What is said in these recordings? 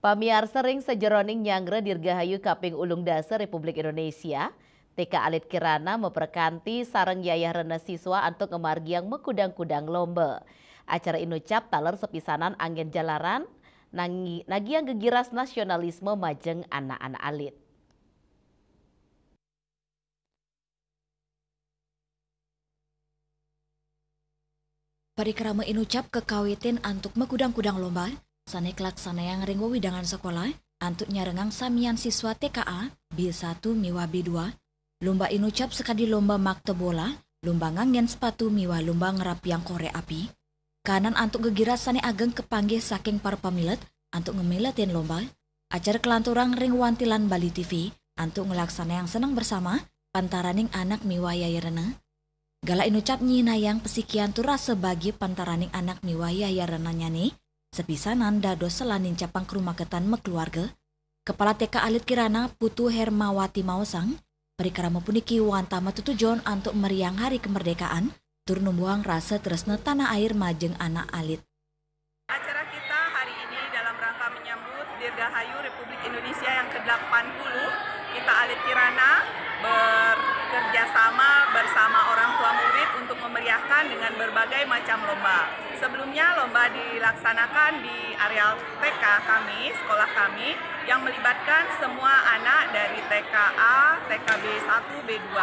Pamiarsa ring sejeroning nyangre dirgahayu kaping ulung dasar Republik Indonesia. TK Alit Kirana memperkanti sareng yayah rena siswa untuk ngemargiang mekudang-kudang lomba. Acara inucap taler sepisanan angin jalaran, nagiang gegiras nasionalisme majeng anak-anak alit. Parikrama inucap kekawitin antuk mekudang-kudang lomba, sane laksana yang ring wewidangan sekolah, antuk nyarengang samian siswa TKA, B1 miwa B2, lomba inucap sekadi lomba makte bola, lomba nganggen sepatu miwa lomba ngerapiang korek api, kanan antuk gegiras sane ageng kepanggih saking para pamilet, antuk ngemiletin lomba, acara kelanturang ring wantilan Bali TV, antuk ngelaksana yang senang bersama, pantaraning anak miwa yayarena, gala inucap nyinayang pesikian tura sebagai pantaraning anak miwa yayarena nyani, sepisanan dado selanin capang kerumaketan keluarga, Kepala TK Alit Kirana Putu Hermawati Mausang, parikrama puniki wantama tutujon untuk meriang hari kemerdekaan, tur numbuang rasa tresna tanah air majeng anak alit. Acara kita hari ini dalam rangka menyambut Dirgahayu Republik Indonesia yang ke-80, kita Alit Kirana bekerjasama bersama orang tua murid untuk memeriahkan dengan berbagai macam lomba. Sebelumnya lomba dilaksanakan di areal TK kami, sekolah kami, yang melibatkan semua anak dari TKA, TKB 1, B2.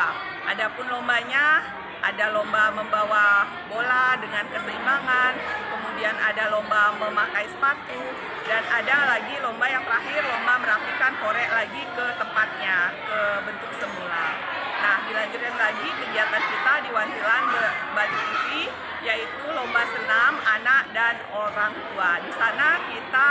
Adapun lombanya, ada lomba membawa bola dengan keseimbangan, kemudian ada lomba memakai sepatu, dan ada lagi lomba yang terakhir, lomba merapikan korek lagi ke tempatnya, ke bentuk semula. Nah, dilanjutkan lagi kegiatan kita di Wantilan Bali TV, yaitu lomba senam anak dan orang tua. Di sana kita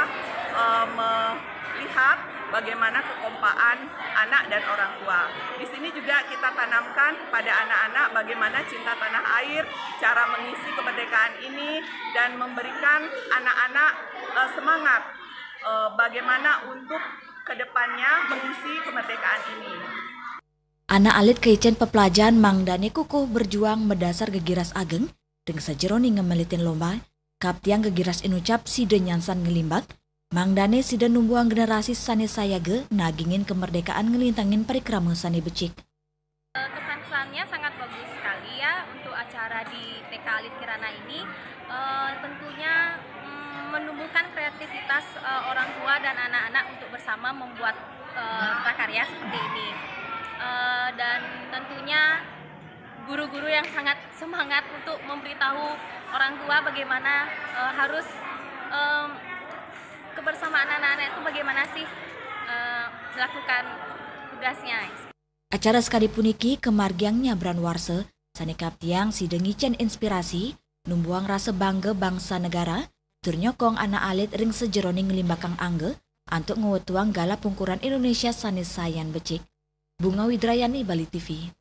melihat bagaimana kekompaan anak dan orang tua. Di sini juga kita tanamkan pada anak-anak bagaimana cinta tanah air, cara mengisi kemerdekaan ini, dan memberikan anak-anak semangat bagaimana untuk kedepannya mengisi kemerdekaan ini. Anak alit keicen pepelajaran mangdane kukuh berjuang mendasar gegiras ageng, dengan sejeroni ngemelitin lomba, kaptiang gegiras inucap side nyansan ngelimbak, mangdane sida numbuang generasi sane sayage nagingin kemerdekaan ngelintangin parikrama sane becik. Kesan-kesannya sangat bagus sekali ya untuk acara di TK Alit Kirana ini. Tentunya menumbuhkan kreativitas orang tua dan anak-anak untuk bersama membuat prakarya seperti ini. Dan tentunya guru-guru yang sangat semangat untuk memberitahu orang tua bagaimana harus kebersamaan anak-anak itu bagaimana sih melakukan tugasnya. Acara sekali puniki kemargiang nyabran warse, sane kaptiang si dengicen inspirasi, numbuang rasa bangga bangsa negara, turnyokong anak alit ring sejeroning ngelimbakang angge, antuk ngewetuang gala pungkuran Indonesia sane sayan becik. Bunga Widrayani, Bali TV.